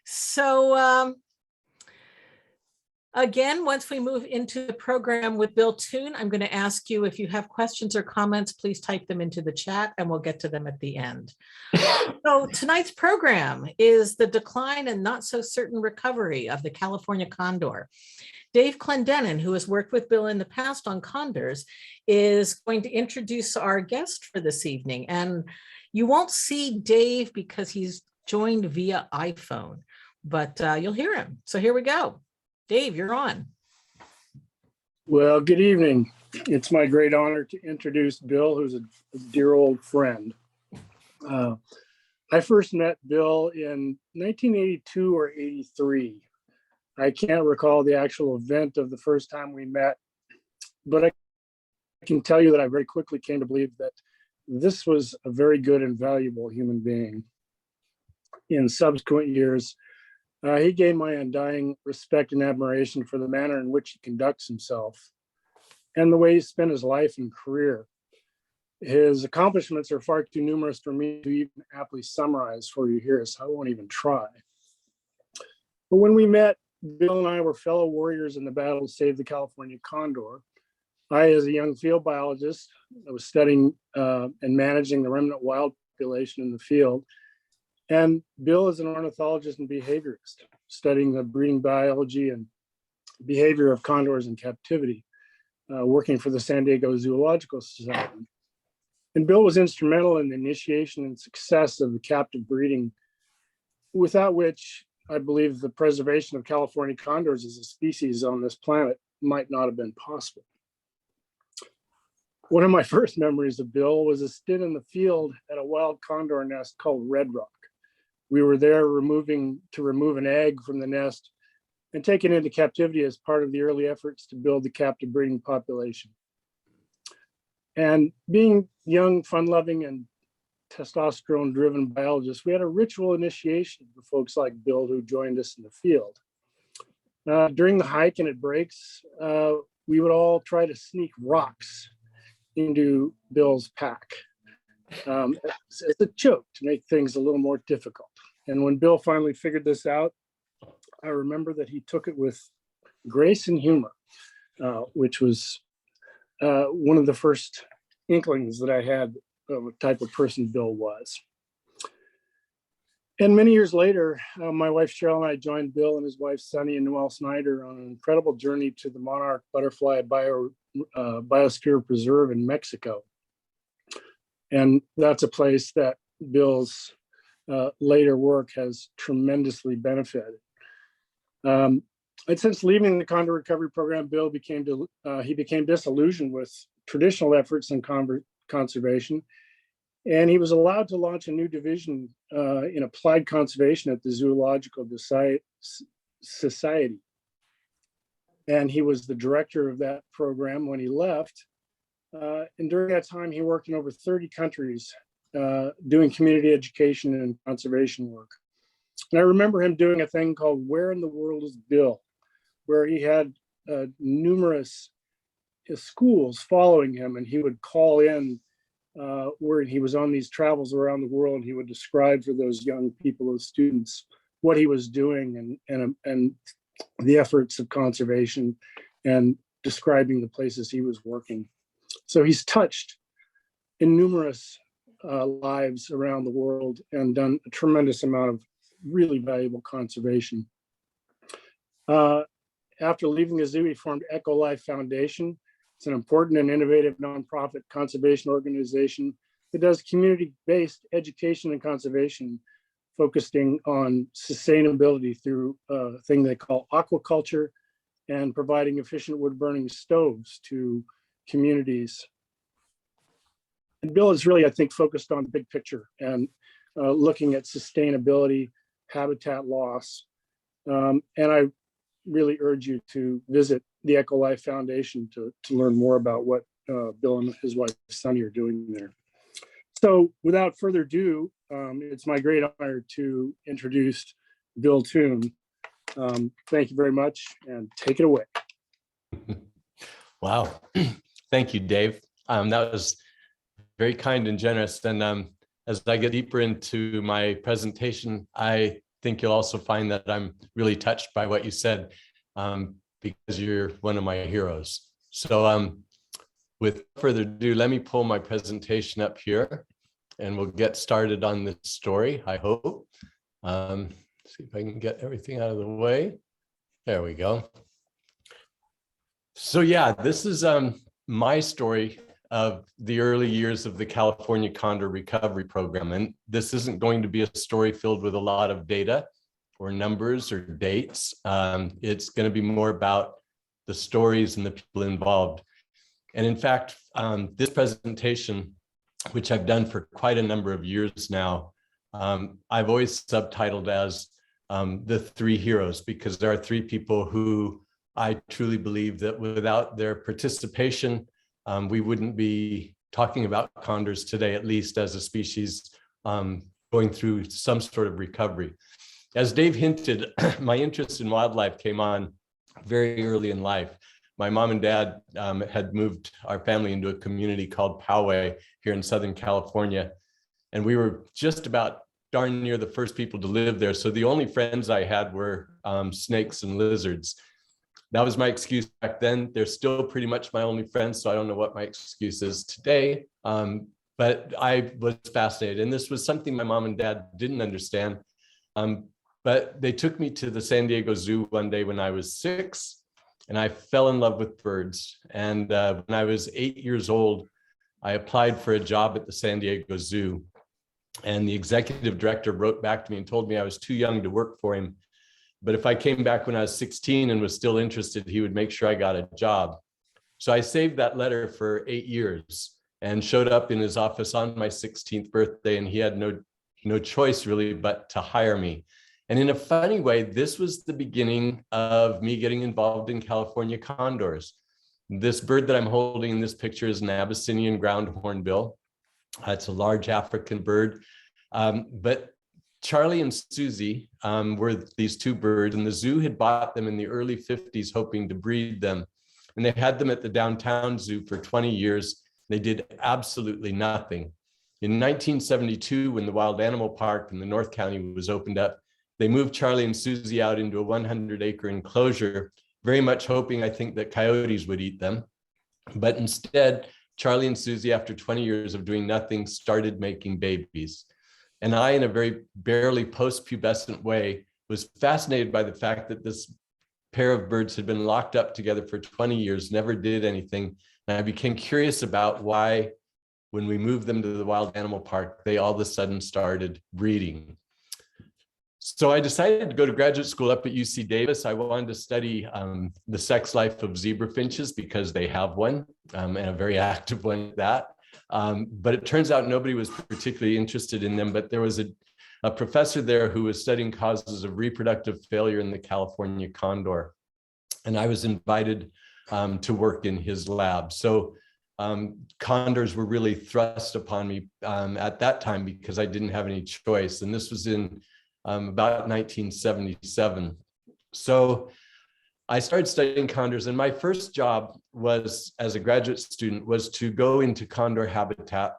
So again, once we move into the program with Bill Toone, I'm going to ask you if you have questions or comments, please type them into the chat and we'll get to them at the end. So tonight's program is the decline and not so certain recovery of the California condor. Dave Clendenin, who has worked with Bill in the past on condors, is going to introduce our guest for this evening. And you won't see Dave because he's joined via iPhone, but you'll hear him. So here we go. Dave, you're on. Well, good evening. It's my great honor to introduce Bill, who's a dear old friend. I first met Bill in 1982 or 83. I can't recall the actual event of the first time we met, but I can tell you that I very quickly came to believe that this was a very good and valuable human being. In subsequent years, he gained my undying respect and admiration for the manner in which he conducts himself and the way he spent his life and career. His accomplishments are far too numerous for me to even aptly summarize for you here, so I won't even try. But when we met, Bill and I were fellow warriors in the battle to save the California condor. I, as a young field biologist, I was studying and managing the remnant wild population in the field. And Bill is an ornithologist and behaviorist, studying the breeding biology and behavior of condors in captivity, working for the San Diego Zoological Society. And Bill was instrumental in the initiation and success of the captive breeding, without which I believe the preservation of California condors as a species on this planet might not have been possible. One of my first memories of Bill was a stint in the field at a wild condor nest called Red Rock. We were there to remove an egg from the nest and take it into captivity as part of the early efforts to build the captive breeding population. And being young, fun-loving, and testosterone-driven biologists, we had a ritual initiation for folks like Bill who joined us in the field. During the hike and at breaks, we would all try to sneak rocks into Bill's pack. It's a joke to make things a little more difficult. And when Bill finally figured this out, I remember that he took it with grace and humor, which was one of the first inklings that I had of what type of person Bill was. And many years later, my wife Cheryl and I joined Bill and his wife Sunni and Noelle Snyder on an incredible journey to the monarch butterfly biosphere preserve in Mexico. And that's a place that Bill's later work has tremendously benefited. And since leaving the Condor Recovery Program, Bill became disillusioned with traditional efforts in conservation, and he was allowed to launch a new division in applied conservation at the Zoological Society. And he was the director of that program when he left. And during that time, he worked in over 30 countries doing community education and conservation work. And I remember him doing a thing called Where in the World is Bill, where he had numerous schools following him, and he would call in where he was on these travels around the world. He would describe for those young people, those students, what he was doing and the efforts of conservation and describing the places he was working. So he's touched in numerous lives around the world and done a tremendous amount of really valuable conservation. After leaving the zoo, he formed EcoLife Foundation. It's an important and innovative nonprofit conservation organization that does community-based education and conservation, focusing on sustainability through a thing they call aquaculture and providing efficient wood-burning stoves to communities. And Bill is really, I think, focused on the big picture and looking at sustainability, habitat loss. And I really urge you to visit the EcoLife Foundation to learn more about what Bill and his wife Sunni are doing there. So without further ado, it's my great honor to introduce Bill Toone. Thank you very much, and take it away. Wow. Thank you, Dave. That was very kind and generous. And as I get deeper into my presentation, I think you'll also find that I'm really touched by what you said, because you're one of my heroes. So with further ado, let me pull my presentation up here and we'll get started on this story, I hope. See if I can get everything out of the way. There we go. So yeah, this is my story of the early years of the California Condor Recovery Program. And this isn't going to be a story filled with a lot of data or numbers or dates. It's going to be more about the stories and the people involved. And in fact, this presentation, which I've done for quite a number of years now, I've always subtitled as the three heroes, because there are three people who I truly believe that without their participation, we wouldn't be talking about condors today, at least as a species going through some sort of recovery. As Dave hinted, my interest in wildlife came on very early in life. My mom and dad had moved our family into a community called Poway here in Southern California. And we were just about darn near the first people to live there. So the only friends I had were snakes and lizards. That was my excuse back then. They're still pretty much my only friends, so I don't know what my excuse is today. But I was fascinated. And this was something my mom and dad didn't understand. But they took me to the San Diego Zoo one day when I was 6, and I fell in love with birds. And when I was 8 years old, I applied for a job at the San Diego Zoo. And the executive director wrote back to me and told me I was too young to work for him. But if I came back when I was 16 and was still interested, he would make sure I got a job. So I saved that letter for 8 years and showed up in his office on my 16th birthday, and he had no choice really but to hire me. And in a funny way, this was the beginning of me getting involved in California condors. This bird that I'm holding in this picture is an Abyssinian ground hornbill. It's a large African bird. But Charlie and Susie were these two birds, and the zoo had bought them in the early 50s, hoping to breed them. And they had them at the downtown zoo for 20 years. They did absolutely nothing. In 1972, when the Wild Animal Park in the North County was opened up, they moved Charlie and Susie out into a 100-acre enclosure, very much hoping, I think, that coyotes would eat them. But instead, Charlie and Susie, after 20 years of doing nothing, started making babies. And I, in a very barely post-pubescent way, was fascinated by the fact that this pair of birds had been locked up together for 20 years, never did anything. And I became curious about why, when we moved them to the Wild Animal Park, they all of a sudden started breeding. So I decided to go to graduate school up at UC Davis. I wanted to study the sex life of zebra finches because they have one, and a very active one at that. But it turns out nobody was particularly interested in them, but there was a professor there who was studying causes of reproductive failure in the California condor. And I was invited to work in his lab. So condors were really thrust upon me at that time because I didn't have any choice. And this was in about 1977. So I started studying condors, and my first job was, as a graduate student, was to go into condor habitat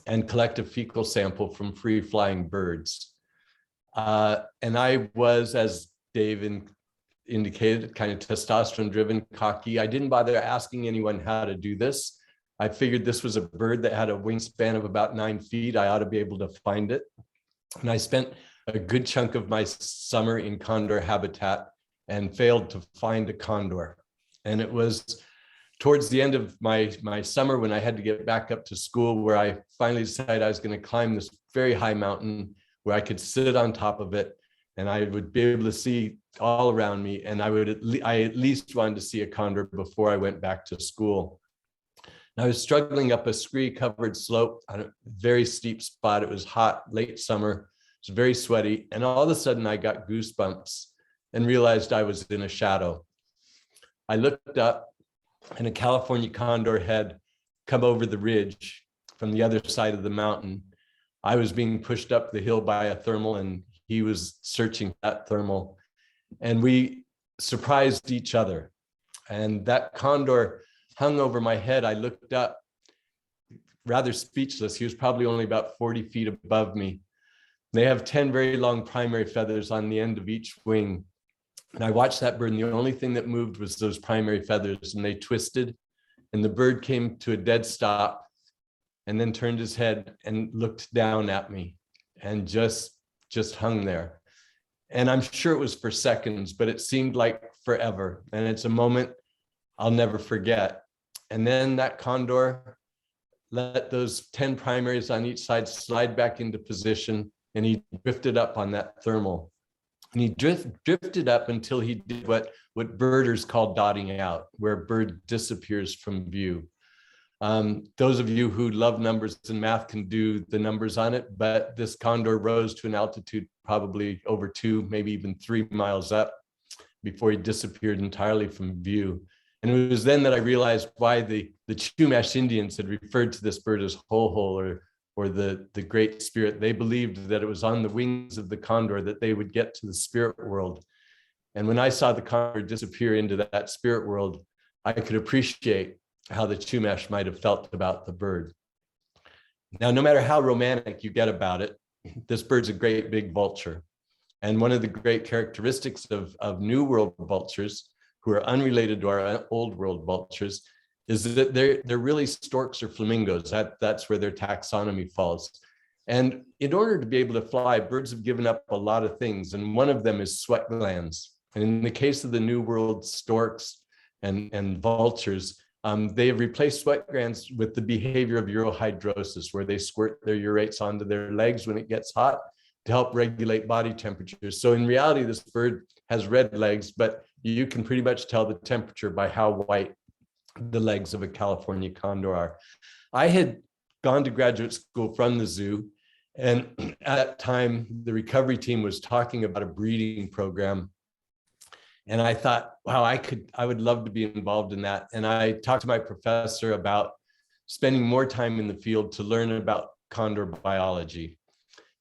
and collect a fecal sample from free-flying birds. And I was, as Dave indicated, kind of testosterone-driven, cocky. I didn't bother asking anyone how to do this. I figured this was a bird that had a wingspan of about 9 feet. I ought to be able to find it. And I spent a good chunk of my summer in condor habitat and failed to find a condor. And it was towards the end of my summer when I had to get back up to school where I finally decided I was going to climb this very high mountain where I could sit on top of it and I would be able to see all around me. And I at least wanted to see a condor before I went back to school. And I was struggling up a scree-covered slope on a very steep spot. It was hot, late summer. It was very sweaty. And all of a sudden I got goosebumps and realized I was in a shadow. I looked up and a California condor had come over the ridge from the other side of the mountain. I was being pushed up the hill by a thermal and he was searching that thermal. And we surprised each other. And that condor hung over my head. I looked up, rather speechless. He was probably only about 40 feet above me. They have 10 very long primary feathers on the end of each wing. And I watched that bird, and the only thing that moved was those primary feathers, and they twisted, and the bird came to a dead stop and then turned his head and looked down at me and just hung there. And I'm sure it was for seconds, but it seemed like forever. And it's a moment I'll never forget. And then that condor let those 10 primaries on each side slide back into position, and he drifted up on that thermal. And he drifted up until he did what birders call dotting out, where a bird disappears from view. Those of you who love numbers and math can do the numbers on it, but this condor rose to an altitude probably over 2, maybe even 3 miles up before he disappeared entirely from view. And it was then that I realized why the Chumash Indians had referred to this bird as Ho-Ho, or the great spirit. They believed that it was on the wings of the condor that they would get to the spirit world. And when I saw the condor disappear into that spirit world, I could appreciate how the Chumash might have felt about the bird. Now, no matter how romantic you get about it, this bird's a great big vulture. And one of the great characteristics of New World vultures, who are unrelated to our Old World vultures, is that they're really storks or flamingos. That's where their taxonomy falls. And in order to be able to fly, birds have given up a lot of things, and one of them is sweat glands. And in the case of the New World storks and vultures, they have replaced sweat glands with the behavior of urohydrosis, where they squirt their urates onto their legs when it gets hot to help regulate body temperatures. So in reality, this bird has red legs, but you can pretty much tell the temperature by how white the legs of a California condor are. I had gone to graduate school from the zoo, and at that time, the recovery team was talking about a breeding program. And I thought, wow, I would love to be involved in that. And I talked to my professor about spending more time in the field to learn about condor biology.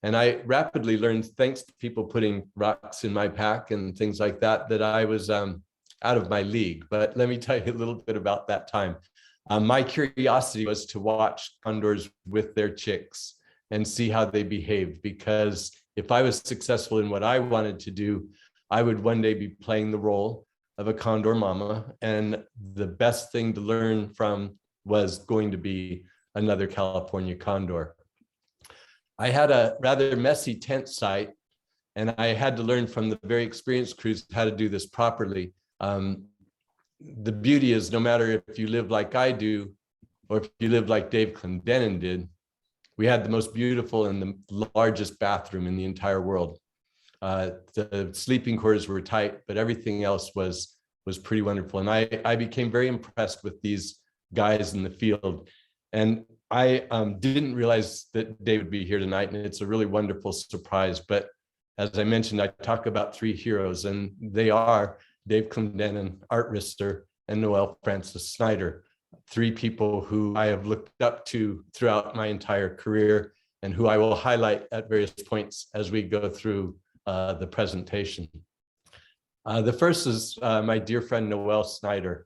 And I rapidly learned, thanks to people putting rocks in my pack and things like that, that I was out of my league. But let me tell you a little bit about that time. My curiosity was to watch condors with their chicks and see how they behaved, because if I was successful in what I wanted to do, I would one day be playing the role of a condor mama, and the best thing to learn from was going to be another California condor. I had a rather messy tent site, and I had to learn from the very experienced crews how to do this properly. The beauty is, no matter if you live like I do, or if you live like Dave Clendenin did, we had the most beautiful and the largest bathroom in the entire world. The sleeping quarters were tight, but everything else was pretty wonderful. And I became very impressed with these guys in the field. And I didn't realize that Dave would be here tonight, and it's a really wonderful surprise. But as I mentioned, I talk about 3 heroes, and they are Dave Clendenin, Art Rister, and Noel Francis Snyder, 3 people who I have looked up to throughout my entire career, and who I will highlight at various points as we go through the presentation. The first is my dear friend Noel Snyder,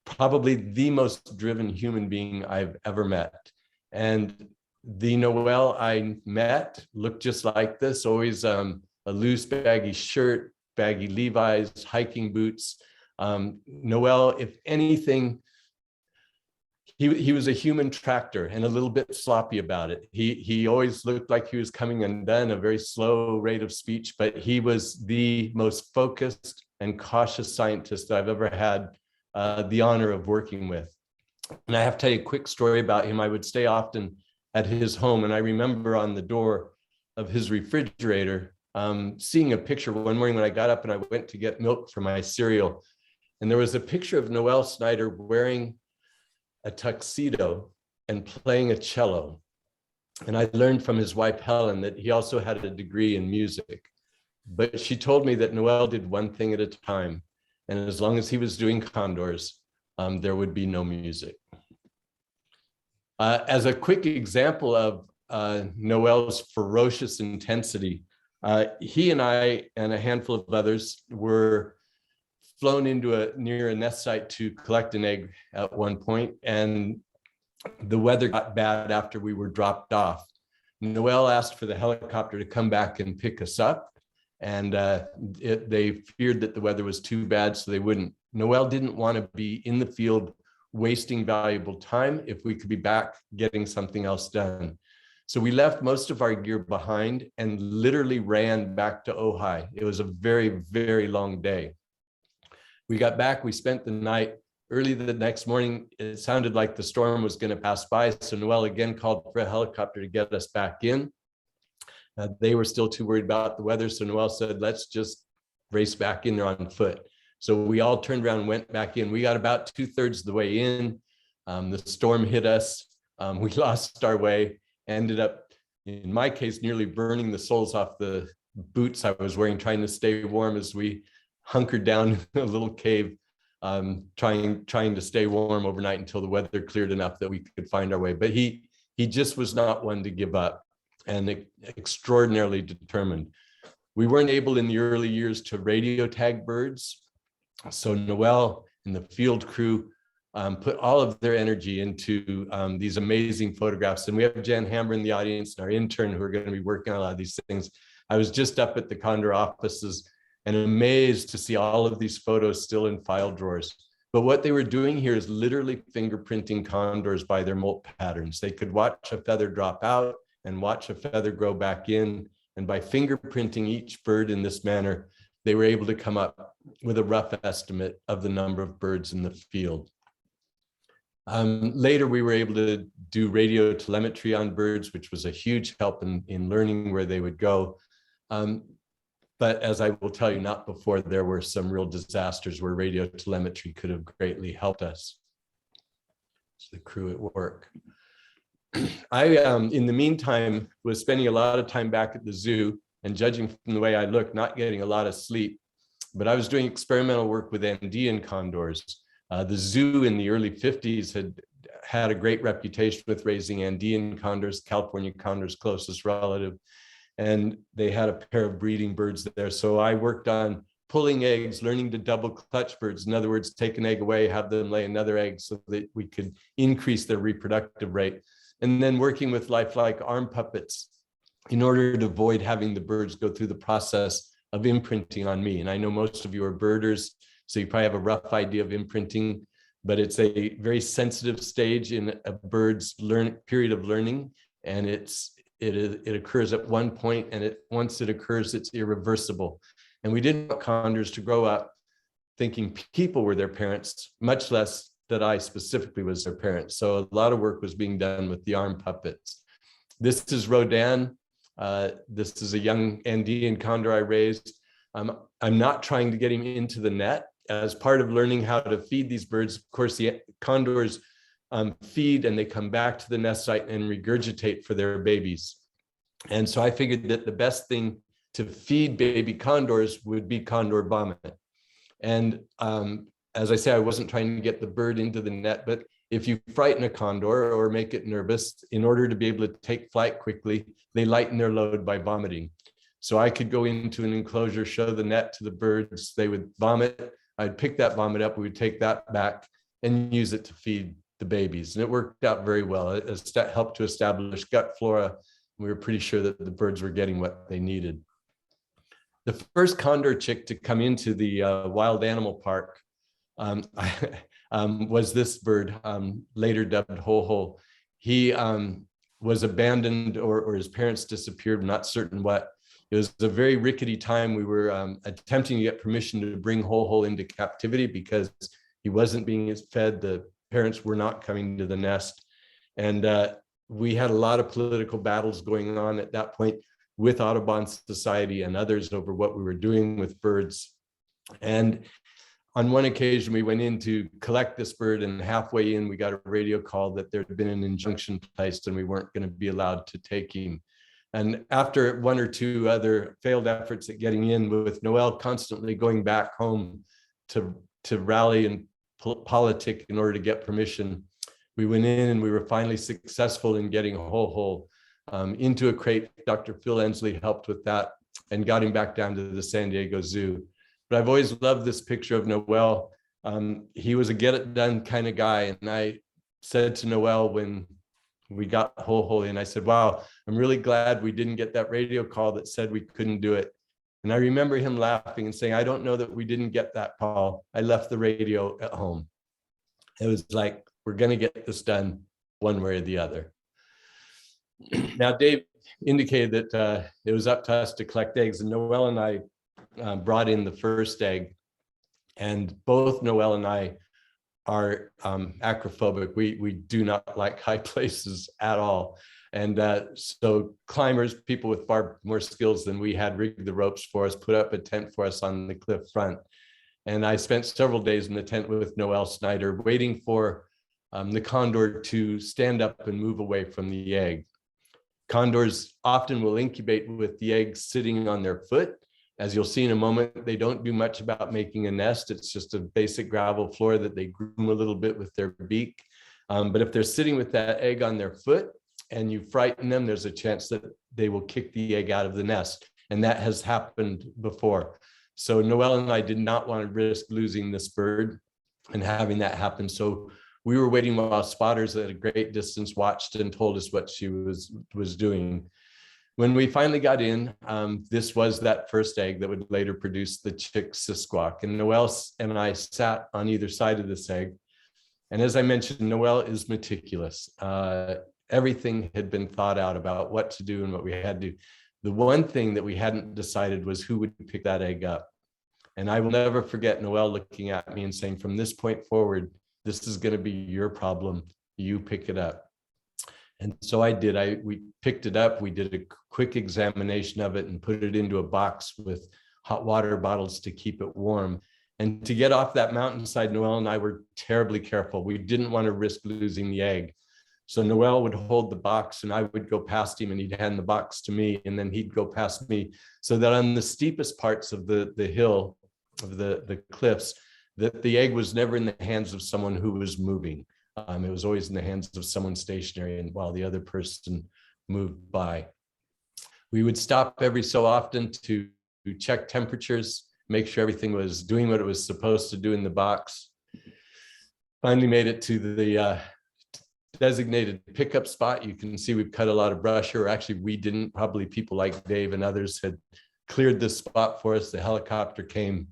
probably the most driven human being I've ever met. And the Noel I met looked just like this, always a loose baggy shirt, baggy Levi's, hiking boots. Noel, if anything, he was a human tractor and a little bit sloppy about it. He always looked like he was coming undone, a very slow rate of speech, but he was the most focused and cautious scientist that I've ever had the honor of working with. And I have to tell you a quick story about him. I would stay often at his home, and I remember on the door of his refrigerator seeing a picture one morning when I got up and I went to get milk for my cereal. And there was a picture of Noel Snyder wearing a tuxedo and playing a cello. And I learned from his wife, Helen, that he also had a degree in music. But she told me that Noel did one thing at a time. And as long as he was doing condors, there would be no music. As a quick example of Noel's ferocious intensity, he and I and a handful of others were flown into near a nest site to collect an egg at one point, and the weather got bad after we were dropped off. Noel asked for the helicopter to come back and pick us up. And they feared that the weather was too bad, so they wouldn't. Noel didn't want to be in the field wasting valuable time if we could be back getting something else done. So we left most of our gear behind and literally ran back to Ojai. It was a very, very long day. We got back, we spent the night. Early the next morning, it sounded like the storm was going to pass by. So Noel again called for a helicopter to get us back in. They were still too worried about the weather. So Noel said, let's just race back in there on foot. So we all turned around and went back in. We got about 2/3 of the way in. The storm hit us. We lost our way, ended up, in my case, nearly burning the soles off the boots I was wearing, trying to stay warm as we hunkered down in a little cave, trying to stay warm overnight until the weather cleared enough that we could find our way. But he just was not one to give up, and extraordinarily determined. We weren't able in the early years to radio tag birds. So Noel and the field crew put all of their energy into these amazing photographs. And we have Jan Hammer in the audience and our intern who are going to be working on a lot of these things. I was just up at the Condor offices and amazed to see all of these photos still in file drawers. But what they were doing here is literally fingerprinting condors by their molt patterns. They could watch a feather drop out and watch a feather grow back in. And by fingerprinting each bird in this manner, they were able to come up with a rough estimate of the number of birds in the field. Later, we were able to do radio telemetry on birds, which was a huge help in learning where they would go. But as I will tell you, not before there were some real disasters where radio telemetry could have greatly helped us. It's the crew at work. I, in the meantime, was spending a lot of time back at the zoo, and judging from the way I look, not getting a lot of sleep. But I was doing experimental work with Andean condors. The zoo in the early 50s had a great reputation with raising Andean condors, California condors' closest relative. And they had a pair of breeding birds there. So I worked on pulling eggs, learning to double clutch birds. In other words, take an egg away, have them lay another egg so that we could increase their reproductive rate. And then working with lifelike arm puppets in order to avoid having the birds go through the process of imprinting on me. And I know most of you are birders, so you probably have a rough idea of imprinting, but it's a very sensitive stage in a bird's period of learning. And it occurs at one point, and once it occurs, it's irreversible. And we didn't want condors to grow up thinking people were their parents, much less that I specifically was their parent. So a lot of work was being done with the arm puppets. This is Rodan. This is a young Andean condor I raised. I'm not trying to get him into the net. As part of learning how to feed these birds, of course, the condors feed and they come back to the nest site and regurgitate for their babies. And so I figured that the best thing to feed baby condors would be Condor Vomit. And as I say, I wasn't trying to get the bird into the net, but if you frighten a condor or make it nervous, in order to be able to take flight quickly, they lighten their load by vomiting. So I could go into an enclosure, show the net to the birds, they would vomit, I'd pick that vomit up, we would take that back and use it to feed the babies. And it worked out very well. It helped to establish gut flora. We were pretty sure that the birds were getting what they needed. The first condor chick to come into the wild animal park was this bird, later dubbed Ho-Ho. He was abandoned or his parents disappeared, I'm not certain what. It was a very rickety time. We were attempting to get permission to bring Ho-Ho into captivity because he wasn't being fed. The parents were not coming to the nest. And we had a lot of political battles going on at that point with Audubon Society and others over what we were doing with birds. And on one occasion, we went in to collect this bird, and halfway in, we got a radio call that there had been an injunction placed and we weren't going to be allowed to take him. And after one or two other failed efforts at getting in, with Noel constantly going back home to rally and politic in order to get permission, we went in and we were finally successful in getting Ho-Ho into a crate. Dr. Phil Ensley helped with that and got him back down to the San Diego Zoo. But I've always loved this picture of Noel. He was a get it done kind of guy. And I said to Noel when we got whole, and I said, wow, I'm really glad we didn't get that radio call that said we couldn't do it. And I remember him laughing and saying, I don't know that we didn't get that call. I left the radio at home. It was like, we're going to get this done one way or the other. Now, Dave indicated that it was up to us to collect eggs, and Noel and I brought in the first egg. And both Noel and I are acrophobic. We do not like high places at all. And so climbers, people with far more skills than we had, rigged the ropes for us, put up a tent for us on the cliff front. And I spent several days in the tent with Noel Snyder, waiting for the condor to stand up and move away from the egg. Condors often will incubate with the egg sitting on their foot. As you'll see in a moment, they don't do much about making a nest. It's just a basic gravel floor that they groom a little bit with their beak. But if they're sitting with that egg on their foot and you frighten them, there's a chance that they will kick the egg out of the nest. And that has happened before. So Noel and I did not want to risk losing this bird and having that happen. So we were waiting while spotters at a great distance watched and told us what she was doing. When we finally got in, this was that first egg that would later produce the chick sisquawk. And Noel and I sat on either side of this egg. And as I mentioned, Noel is meticulous. Everything had been thought out about what to do and what we had to do. The one thing that we hadn't decided was who would pick that egg up. And I will never forget Noel looking at me and saying, from this point forward, this is going to be your problem. You pick it up. And so I did. We picked it up. We did a quick examination of it and put it into a box with hot water bottles to keep it warm. And to get off that mountainside, Noel and I were terribly careful. We didn't want to risk losing the egg. So Noel would hold the box and I would go past him and he'd hand the box to me and then he'd go past me, so that on the steepest parts of the hill, of the cliffs, that the egg was never in the hands of someone who was moving. It was always in the hands of someone stationary and while the other person moved by. We would stop every so often to check temperatures, make sure everything was doing what it was supposed to do in the box. Finally made it to the designated pickup spot. You can see we've cut a lot of brush here. Actually, we didn't. Probably people like Dave and others had cleared this spot for us. The helicopter came,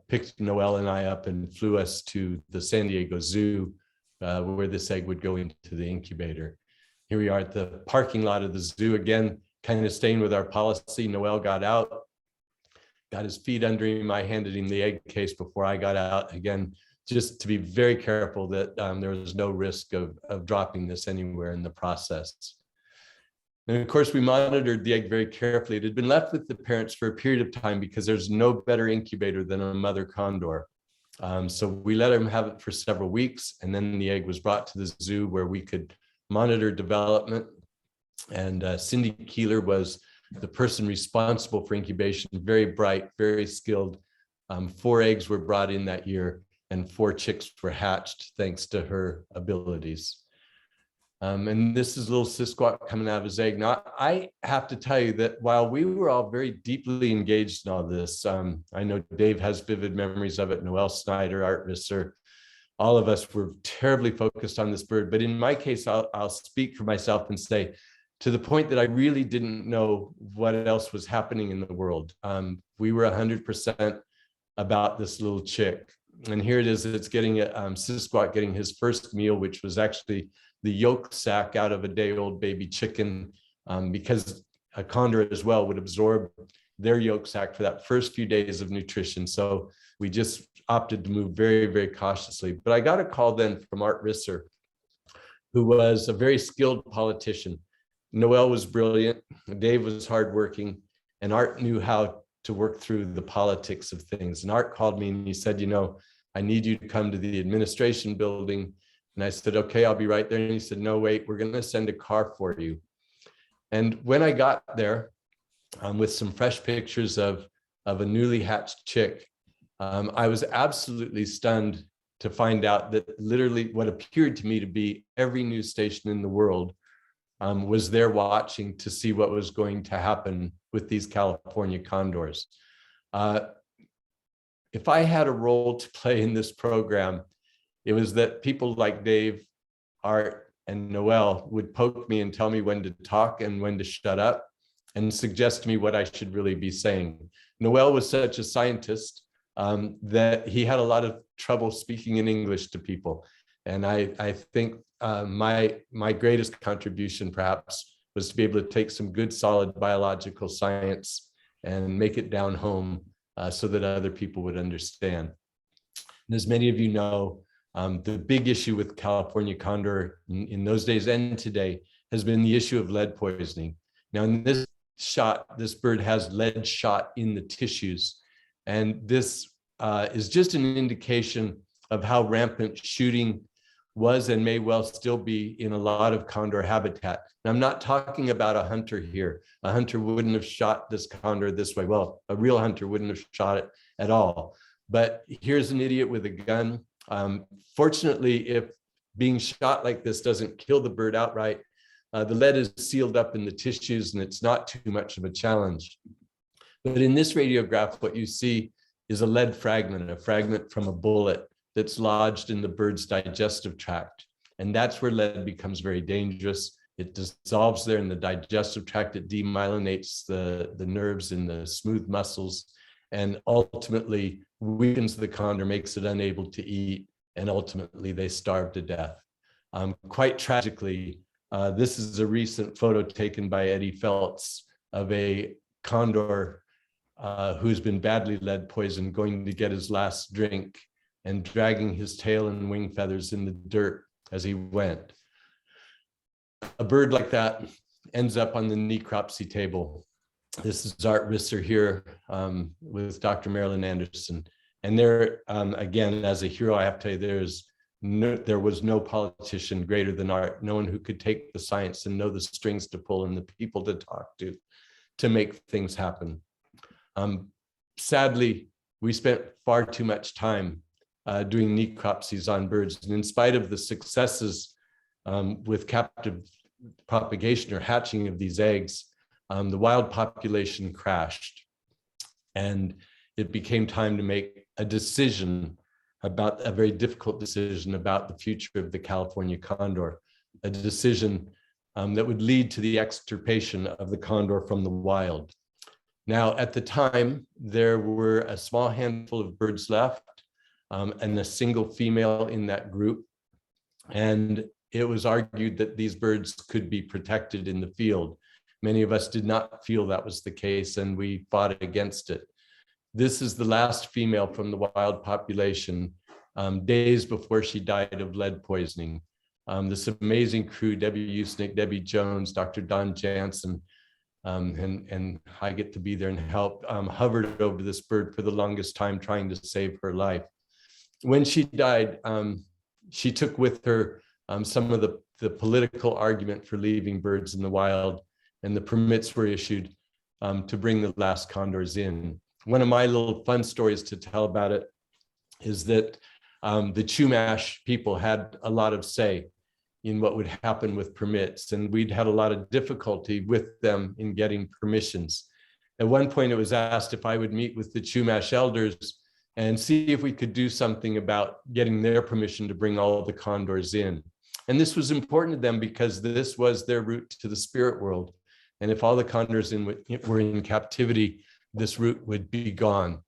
picked Noel and I up and flew us to the San Diego Zoo, where this egg would go into the incubator. Here we are at the parking lot of the zoo again, kind of staying with our policy. Noel got out, got his feet under him. I handed him the egg case before I got out, again, just to be very careful that there was no risk of dropping this anywhere in the process. And of course, we monitored the egg very carefully. It had been left with the parents for a period of time because there's no better incubator than a mother condor. So we let him have it for several weeks, and then the egg was brought to the zoo where we could monitor development. And Cindy Keeler was the person responsible for incubation, very bright, very skilled. 4 eggs were brought in that year and 4 chicks were hatched thanks to her abilities. And this is little sisquawk coming out of his egg. Now, I have to tell you that while we were all very deeply engaged in all this, I know Dave has vivid memories of it, Noel Snyder, Art Visser, all of us were terribly focused on this bird. But in my case, I'll speak for myself and say, to the point that I really didn't know what else was happening in the world. We were 100% about this little chick. And here it is, it's getting sisquawk getting his first meal, which was actually the yolk sac out of a day-old baby chicken, because a condor as well would absorb their yolk sac for that first few days of nutrition. So we just opted to move very, very cautiously. But I got a call then from Art Visser, who was a very skilled politician. Noel was brilliant, Dave was hardworking, and Art knew how to work through the politics of things. And Art called me and he said, you know, I need you to come to the administration building. And I said, okay, I'll be right there. And he said, no, wait, we're going to send a car for you. And when I got there with some fresh pictures of a newly hatched chick, I was absolutely stunned to find out that literally what appeared to me to be every news station in the world was there watching to see what was going to happen with these California condors. If I had a role to play in this program, it was that people like Dave, Art, and Noel would poke me and tell me when to talk and when to shut up and suggest to me what I should really be saying. Noel was such a scientist that he had a lot of trouble speaking in English to people. And I think my greatest contribution perhaps was to be able to take some good solid biological science and make it down home so that other people would understand. And as many of you know, the big issue with California condor in those days and today has been the issue of lead poisoning. Now in this shot, this bird has lead shot in the tissues. And this is just an indication of how rampant shooting was and may well still be in a lot of condor habitat. And I'm not talking about a hunter here. A hunter wouldn't have shot this condor this way. Well, a real hunter wouldn't have shot it at all. But here's an idiot with a gun. Fortunately, if being shot like this doesn't kill the bird outright, the lead is sealed up in the tissues and it's not too much of a challenge. But in this radiograph, what you see is a lead fragment, a fragment from a bullet that's lodged in the bird's digestive tract. And that's where lead becomes very dangerous. It dissolves there in the digestive tract. It demyelinates the nerves in the smooth muscles and ultimately weakens the condor, makes it unable to eat, and ultimately they starve to death. Quite tragically, this is a recent photo taken by Eddie Feltz of a condor who's been badly lead poisoned, going to get his last drink and dragging his tail and wing feathers in the dirt as he went. A bird like that ends up on the necropsy table. This is Art Risser here with Dr. Marilyn Anderson. And there, again, as a hero, I have to tell you, there was no politician greater than Art, no one who could take the science and know the strings to pull and the people to talk to make things happen. Sadly, we spent far too much time doing necropsies on birds. And in spite of the successes with captive propagation or hatching of these eggs, the wild population crashed. And it became time to make a decision about a very difficult decision about the future of the California condor, a decision that would lead to the extirpation of the condor from the wild. Now, at the time, there were a small handful of birds left and a single female in that group. And it was argued that these birds could be protected in the field. Many of us did not feel that was the case, and we fought against it. This is the last female from the wild population, days before she died of lead poisoning. This amazing crew, Debbie Usnick, Debbie Jones, Dr. Don Jansen, and I get to be there and help, hovered over this bird for the longest time trying to save her life. When she died, she took with her some of the political argument for leaving birds in the wild, and the permits were issued to bring the last condors in. One of my little fun stories to tell about it is that the Chumash people had a lot of say in what would happen with permits, and we'd had a lot of difficulty with them in getting permissions. At one point, it was asked if I would meet with the Chumash elders and see if we could do something about getting their permission to bring all the condors in. And this was important to them because this was their route to the spirit world. And if all the condors were in captivity, this route would be gone.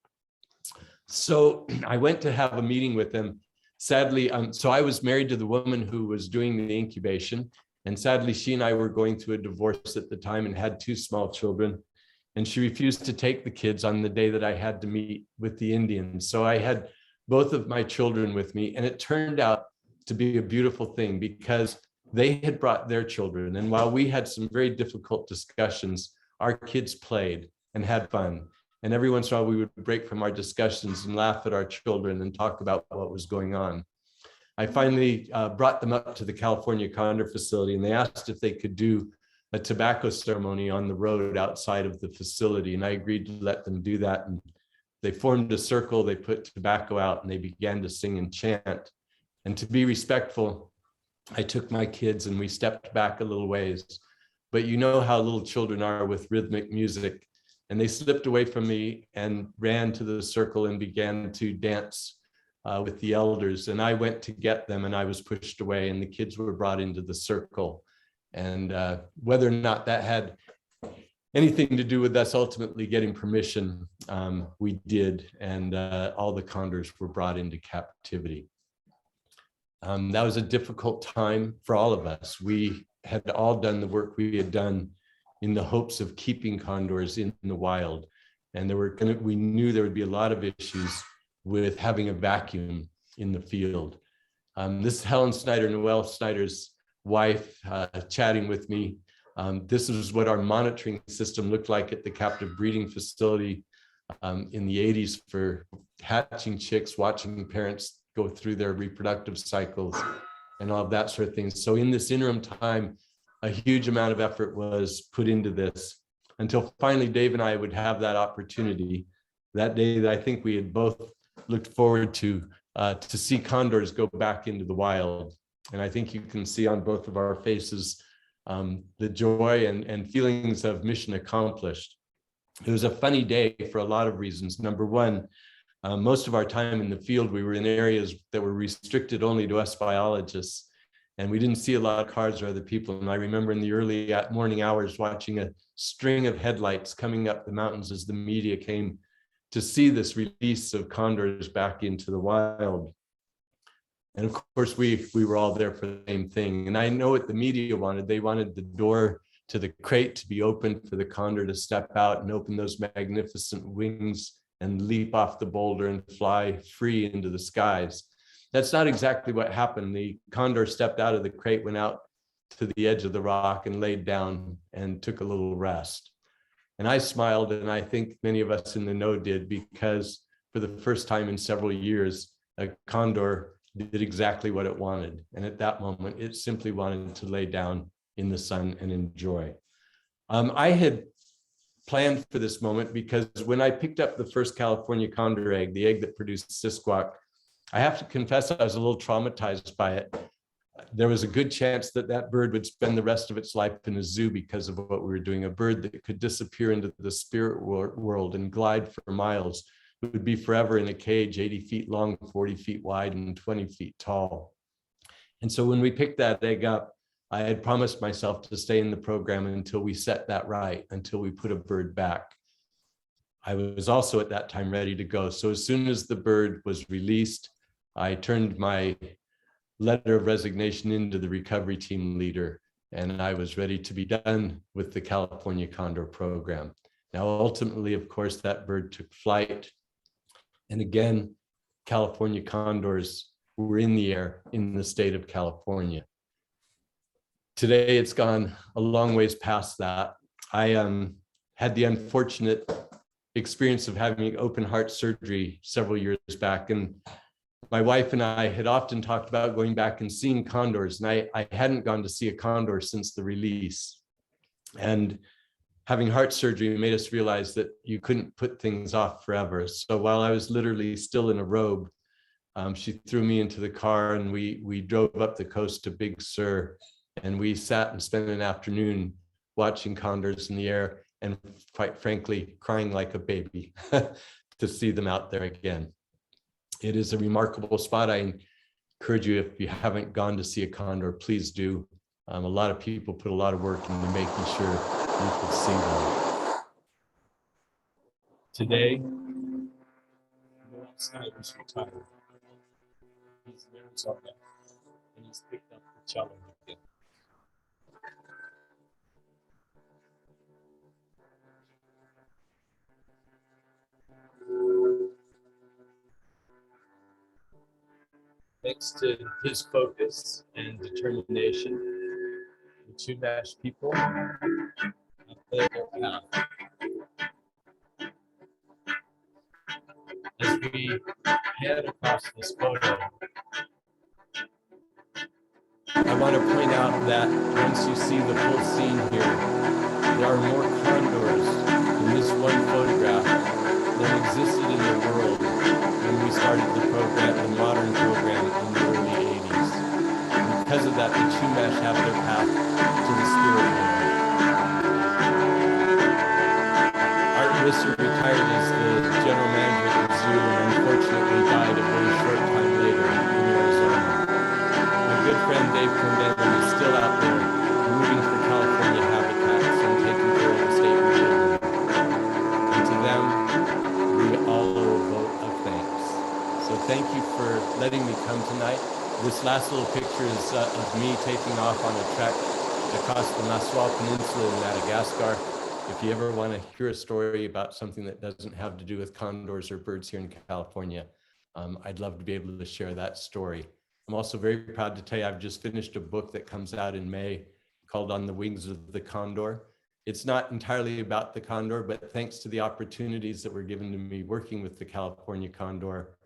So I went to have a meeting with them. Sadly, so I was married to the woman who was doing the incubation. And sadly, she and I were going through a divorce at the time and had 2 small children. And she refused to take the kids on the day that I had to meet with the Indians. So I had both of my children with me. And it turned out to be a beautiful thing because they had brought their children. And while we had some very difficult discussions, our kids played and had fun. And every once in a while, we would break from our discussions and laugh at our children and talk about what was going on. I finally brought them up to the California Condor facility, and they asked if they could do a tobacco ceremony on the road outside of the facility. And I agreed to let them do that. And they formed a circle, they put tobacco out, and they began to sing and chant. And to be respectful, I took my kids and we stepped back a little ways. But you know how little children are with rhythmic music. And they slipped away from me and ran to the circle and began to dance with the elders, and I went to get them, and I was pushed away, and the kids were brought into the circle. And whether or not that had anything to do with us ultimately getting permission, we did, and all the condors were brought into captivity. That was a difficult time for all of us. We had all done the work we had done in the hopes of keeping condors in the wild, and we knew there would be a lot of issues with having a vacuum in the field. This is Helen Snyder, Noelle Snyder's wife, chatting with me. This is what our monitoring system looked like at the captive breeding facility in the 80s for hatching chicks, watching parents go through their reproductive cycles and all of that sort of thing. So in this interim time, a huge amount of effort was put into this until finally Dave and I would have that opportunity that day that I think we had both looked forward to see condors go back into the wild. And I think you can see on both of our faces the joy and feelings of mission accomplished. It was a funny day for a lot of reasons. Number one, most of our time in the field, we were in areas that were restricted only to us biologists, and we didn't see a lot of cars or other people. And I remember in the early morning hours watching a string of headlights coming up the mountains as the media came to see this release of condors back into the wild. And of course, we were all there for the same thing. And I know what the media wanted. They wanted the door to the crate to be open for the condor to step out and open those magnificent wings and leap off the boulder and fly free into the skies. That's not exactly what happened. The condor stepped out of the crate, went out to the edge of the rock and laid down and took a little rest. And I smiled, and I think many of us in the know did, because for the first time in several years, a condor did exactly what it wanted. And at that moment, it simply wanted to lay down in the sun and enjoy. I had planned for this moment because when I picked up the first California condor egg, the egg that produced Sisquoc, I have to confess I was a little traumatized by it. There was a good chance that that bird would spend the rest of its life in a zoo because of what we were doing. A bird that could disappear into the spirit world and glide for miles would be forever in a cage 80 feet long, 40 feet wide, and 20 feet tall. And so when we picked that egg up, I had promised myself to stay in the program until we set that right, until we put a bird back. I was also at that time ready to go. So as soon as the bird was released, I turned my letter of resignation into the recovery team leader, and I was ready to be done with the California Condor program. Now, ultimately, of course, that bird took flight. And again, California condors were in the air in the state of California. Today, it's gone a long ways past that. I had the unfortunate experience of having open heart surgery several years back, and my wife and I had often talked about going back and seeing condors, and I hadn't gone to see a condor since the release. And having heart surgery made us realize that you couldn't put things off forever. So while I was literally still in a robe, she threw me into the car, and we drove up the coast to Big Sur, and we sat and spent an afternoon watching condors in the air, and quite frankly, crying like a baby to see them out there again. It is a remarkable spot. I encourage you, if you haven't gone to see a condor, please do. A lot of people put a lot of work into making sure you could see them. Today, Noel Snyder's retired. He's in Arizona, and he's picked up the cello again. Thanks to his focus and determination, the Toone people have played their path. As we head across this photo, I want to point out that once you see the full scene here, there are more condors in this one photograph than existed in the world when we started the program, the modern program, in the early 80s. And because of that, the Chumash have their path to the spirit world. Art Risser retired as the general manager of the zoo and unfortunately died a very short time thank you for letting me come tonight. This last little picture is of me taking off on a trek across the Maswa Peninsula in Madagascar. If you ever want to hear a story about something that doesn't have to do with condors or birds here in California, I'd love to be able to share that story. I'm also very proud to tell you I've just finished a book that comes out in May called On the Wings of the Condor. It's not entirely about the condor, but thanks to the opportunities that were given to me working with the California condor,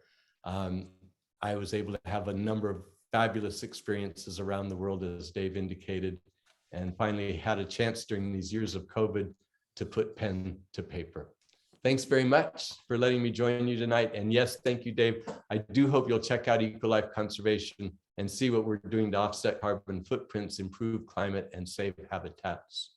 I was able to have a number of fabulous experiences around the world, as Dave indicated, and finally had a chance during these years of COVID to put pen to paper. Thanks very much for letting me join you tonight. And yes, thank you, Dave. I do hope you'll check out Ecolife Conservation and see what we're doing to offset carbon footprints, improve climate, and save habitats.